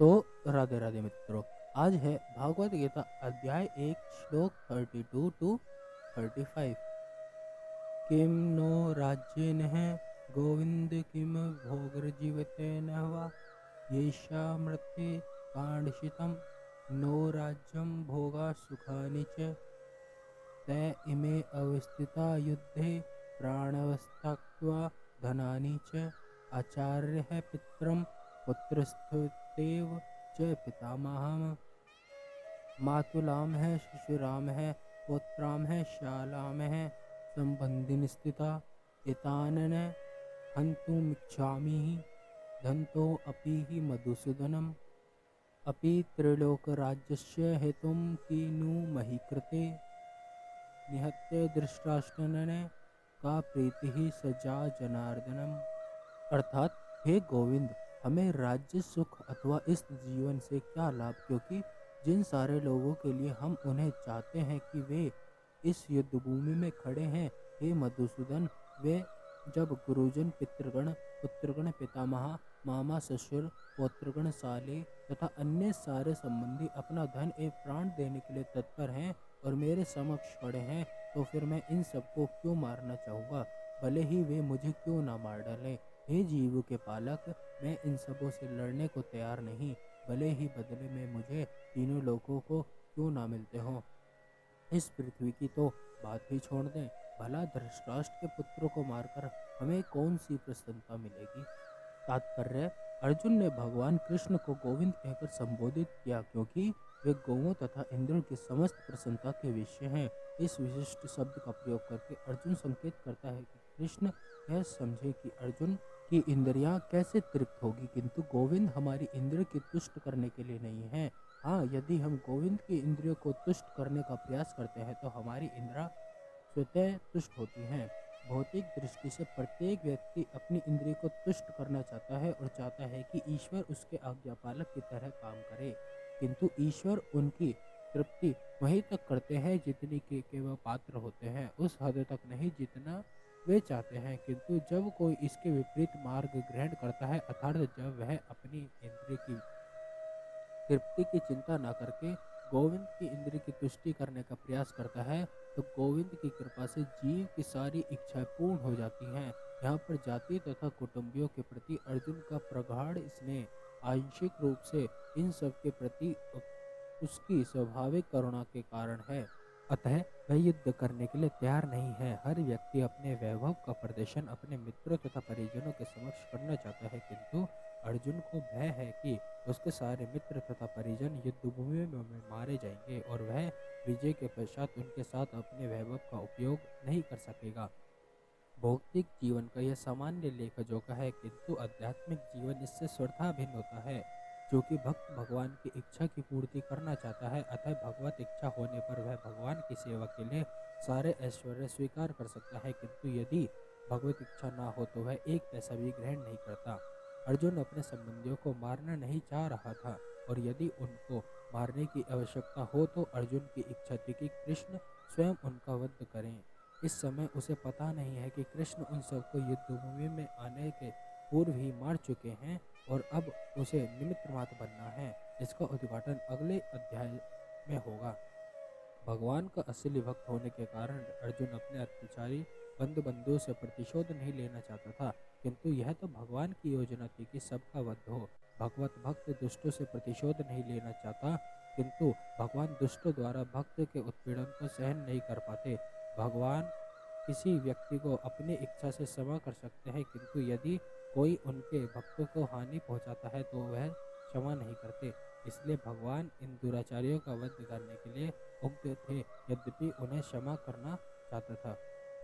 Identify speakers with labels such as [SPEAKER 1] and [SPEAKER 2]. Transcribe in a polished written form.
[SPEAKER 1] तो राधे राधे मित्रों। आज है भागवत गीता अध्याय 1 श्लोक 32 टू 35। किम नो राज्येन गोविंद किम भोगर्जीवितेन वा येषामृते कांडशितम नो राज्यम भोगा सुखानि च ते इमे अवस्थिता युद्धे प्राणवस्त्यक्त्वा धनानि च आचार्यः पितरं पुत्रस्तुतेव च पितामहम् मातुलाम है शिशुराम है पौत्राम है शालाम है संबंधिन स्थिता एतानन हन्तुमिच्छामि धन्तो अपि हि मधुसूदनम् अपि त्रिलोकराज्यस्य हेतुं किनु मही कृते निहत्य धृतराष्ट्रनने का प्रीति ही सजा जनार्दनम। अर्थात हे गोविंद, हमें राज्य सुख अथवा इस जीवन से क्या लाभ, क्योंकि जिन सारे लोगों के लिए हम उन्हें चाहते हैं कि वे इस युद्ध भूमि में खड़े हैं, हे मधुसूदन, वे जब गुरुजन पितृगण पुत्रगण पितामह मामा ससुर पौत्रगण साले तथा अन्य सारे संबंधी अपना धन एवं प्राण देने के लिए तत्पर हैं और मेरे समक्ष खड़े हैं, तो फिर मैं इन सबको क्यों मारना चाहूँगा, भले ही वे मुझे क्यों ना मार डालें। हे जीव के पालक, मैं इन सबों से लड़ने को तैयार नहीं, भले ही बदले में मुझे तीनों लोगों को क्यों ना मिलते हों। इस पृथ्वी की तो बात ही छोड़ दें, भला धृतराष्ट्र के पुत्रों को मारकर हमें कौन सी प्रसन्नता मिलेगी। तात्पर्य: अर्जुन ने भगवान कृष्ण को गोविंद कहकर संबोधित किया, क्योंकि वे गौओं तथा इंद्रियों की समस्त प्रसन्नता के विषय हैं। इस विशिष्ट शब्द का प्रयोग करके अर्जुन संकेत करता है कि कृष्ण यह समझे कि अर्जुन की इंद्रियां कैसे तृप्त होगी, किंतु गोविंद हमारी इंद्रियों की तुष्ट करने के लिए नहीं है। हाँ, यदि हम गोविंद की इंद्रियों को तुष्ट करने का प्रयास करते हैं तो हमारी इंद्रियां स्वतः तुष्ट होती हैं। भौतिक दृष्टि से प्रत्येक व्यक्ति अपनी इंद्रिय को तुष्ट करना चाहता है और चाहता है कि ईश्वर उसके आज्ञापालक की तरह काम करे, किंतु ईश्वर उनकी तृप्ति वहीं तक करते हैं जितनी के वह पात्र होते हैं, उस हद तक नहीं जितना वे चाहते हैं। किंतु जब कोई इसके विपरीत मार्ग ग्रहण करता है, अर्थात जब वह अपनी इंद्रिय की तृप्ति की चिंता न करके गोविंद की इंद्रिय की तुष्टि करने का प्रयास करता है, तो गोविंद की कृपा से जीव की सारी इच्छाएं पूर्ण हो जाती हैं। यहाँ पर जाति तथा कुटुंबियों के प्रति अर्जुन का प्रगाढ़ स्नेह आंशिक रूप से इन सब के प्रति उसकी स्वाभाविक करुणा के कारण है। अतः वह युद्ध करने के लिए तैयार नहीं है। हर व्यक्ति अपने वैभव का प्रदर्शन अपने मित्रों तथा परिजनों के समक्ष करना चाहता है, किंतु अर्जुन को भय है कि उसके सारे मित्र तथा परिजन युद्ध भूमि में मारे जाएंगे और वह विजय के पश्चात उनके साथ अपने वैभव का उपयोग नहीं कर सकेगा। भौतिक जीवन का यह सामान्य लेखा जोखा है, किंतु आध्यात्मिक जीवन इससे स्वतः भिन्न होता है। जो कि भक्त भगवान की इच्छा की पूर्ति करना चाहता है, अतः भगवत इच्छा होने पर वह भगवान की सेवा के लिए सारे ऐश्वर्य स्वीकार कर सकता है, किंतु यदि भगवत इच्छा ना हो तो वह एक पैसा भी ग्रहण नहीं करता। अर्जुन अपने संबंधियों को मारना नहीं चाह रहा था, और यदि उनको मारने की आवश्यकता हो तो अर्जुन की इच्छा थी कि कृष्ण स्वयं उनका वध करें। इस समय उसे पता नहीं है कि कृष्ण उन सबको युद्ध भूमि में आने के पूर्व ही मार चुके हैं और अब उसे निमित्त मात्र बनना है। इसका उद्घाटन अगले अध्याय में होगा। भगवान का असली भक्त होने के कारण अर्जुन अपने अत्याचारी बंधुओं से प्रतिशोध नहीं लेना चाहता था, किंतु यह तो भगवान की योजना थी कि सबका वध हो। भगवत भक्त दुष्टों से प्रतिशोध नहीं लेना चाहता, किंतु भगवान दुष्टों द्वारा भक्त के उत्पीड़न को सहन नहीं कर पाते। भगवान किसी व्यक्ति को अपनी इच्छा से क्षमा कर सकते हैं, किंतु यदि कोई उनके भक्तों को हानि पहुंचाता है तो वह क्षमा नहीं करते। इसलिए भगवान इन दुराचारियों का वध करने के लिए उग्र थे, यद्यपि उन्हें क्षमा करना चाहता था।